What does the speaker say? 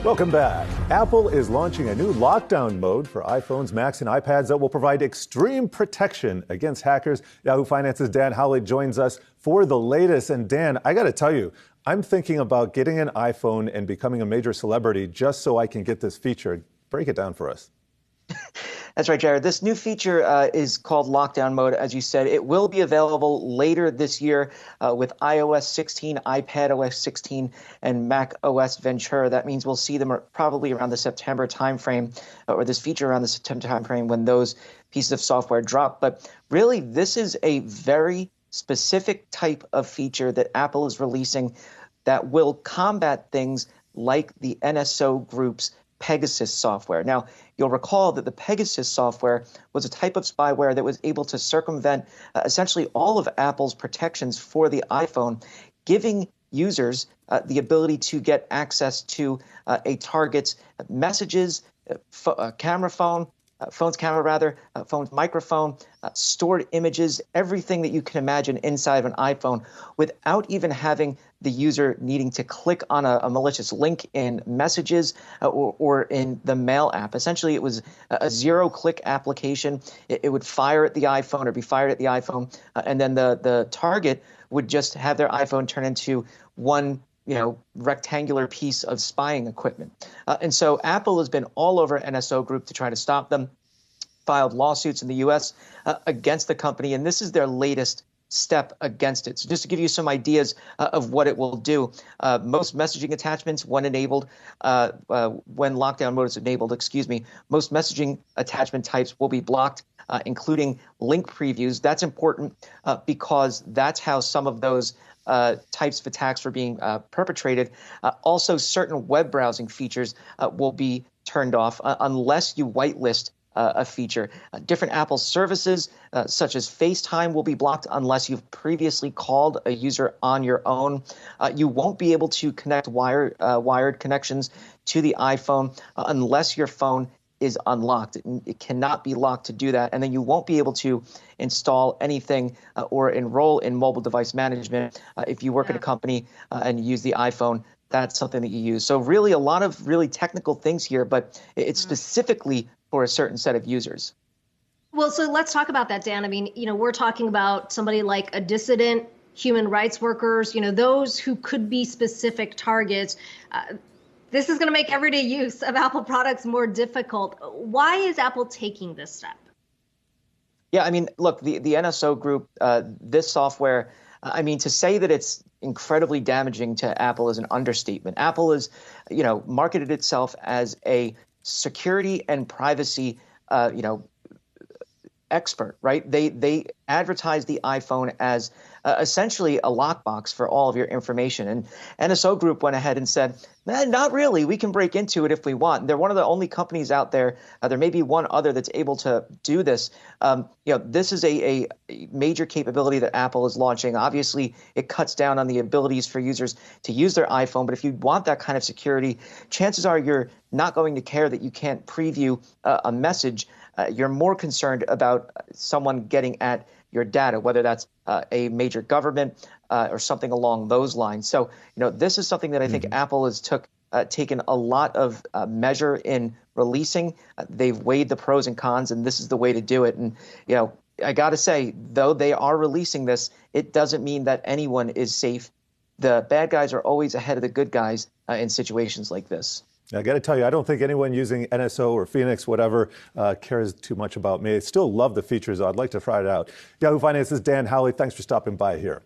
Welcome back. Apple is launching a new lockdown mode for iPhones, Macs, and iPads that will provide extreme protection against hackers. Yahoo Finance's Dan Howley joins us for the latest. And Dan, I got to tell you, I'm thinking about getting an iPhone and becoming a major celebrity just so I can get this feature. Break it down for us. That's right, Jared. This new feature is called Lockdown Mode. As you said, it will be available later this year with iOS 16, iPadOS 16, and macOS Ventura. That means we'll see them probably around the September timeframe, or this feature around the September timeframe when those pieces of software drop. But really, this is a very specific type of feature that Apple is releasing that will combat things like the NSO Group's Pegasus software. Now, you'll recall that the Pegasus software was a type of spyware that was able to circumvent essentially all of Apple's protections for the iPhone, giving users the ability to get access to a target's messages, phone's microphone, stored images, everything that you can imagine inside of an iPhone without even having the user needing to click on a malicious link in Messages or in the Mail app. Essentially, it was a zero-click application. It would fire at the iPhone or be fired at the iPhone, and then the target would just have their iPhone turn into one rectangular piece of spying equipment. And so Apple has been all over NSO Group to try to stop them, filed lawsuits in the U.S. Against the company, and this is their latest step against it. So just to give you some ideas of what it will do, most messaging attachments, when lockdown mode is enabled, most messaging attachment types will be blocked, including link previews. That's important because that's how some of those types of attacks were being perpetrated. Also, certain web browsing features will be turned off unless you whitelist a feature. Different Apple services, such as FaceTime, will be blocked unless you've previously called a user on your own. You won't be able to connect wired connections to the iPhone unless your phone is unlocked. It cannot be locked to do that. And then you won't be able to install anything or enroll in mobile device management if you work at a company and use the iPhone. That's something that you use. So really a lot of really technical things here, but it's specifically for a certain set of users. Well, so let's talk about that, Dan. I mean, we're talking about somebody like a dissident, human rights workers, those who could be specific targets. This is going to make everyday use of Apple products more difficult. Why is Apple taking this step? Yeah, I mean, look, the NSO Group, this software, to say that it's incredibly damaging to Apple is an understatement. Apple has, marketed itself as a security and privacy, expert, right? They advertise the iPhone as essentially a lockbox for all of your information. And NSO Group went ahead and said, not really. We can break into it if we want. They're one of the only companies out there. There may be one other that's able to do this. This is a major capability that Apple is launching. Obviously, it cuts down on the abilities for users to use their iPhone. But if you want that kind of security, chances are you're not going to care that you can't preview a message. You're more concerned about someone getting at your data, whether that's a major government or something along those lines. So, this is something that I think Apple has taken a lot of measure in releasing. They've weighed the pros and cons, and this is the way to do it. And, I got to say, though they are releasing this, it doesn't mean that anyone is safe. The bad guys are always ahead of the good guys in situations like this. I got to tell you, I don't think anyone using NSO or Phoenix, whatever, cares too much about me. I still love the features. I'd like to try it out. Yahoo Finance's Dan Howley, thanks for stopping by here.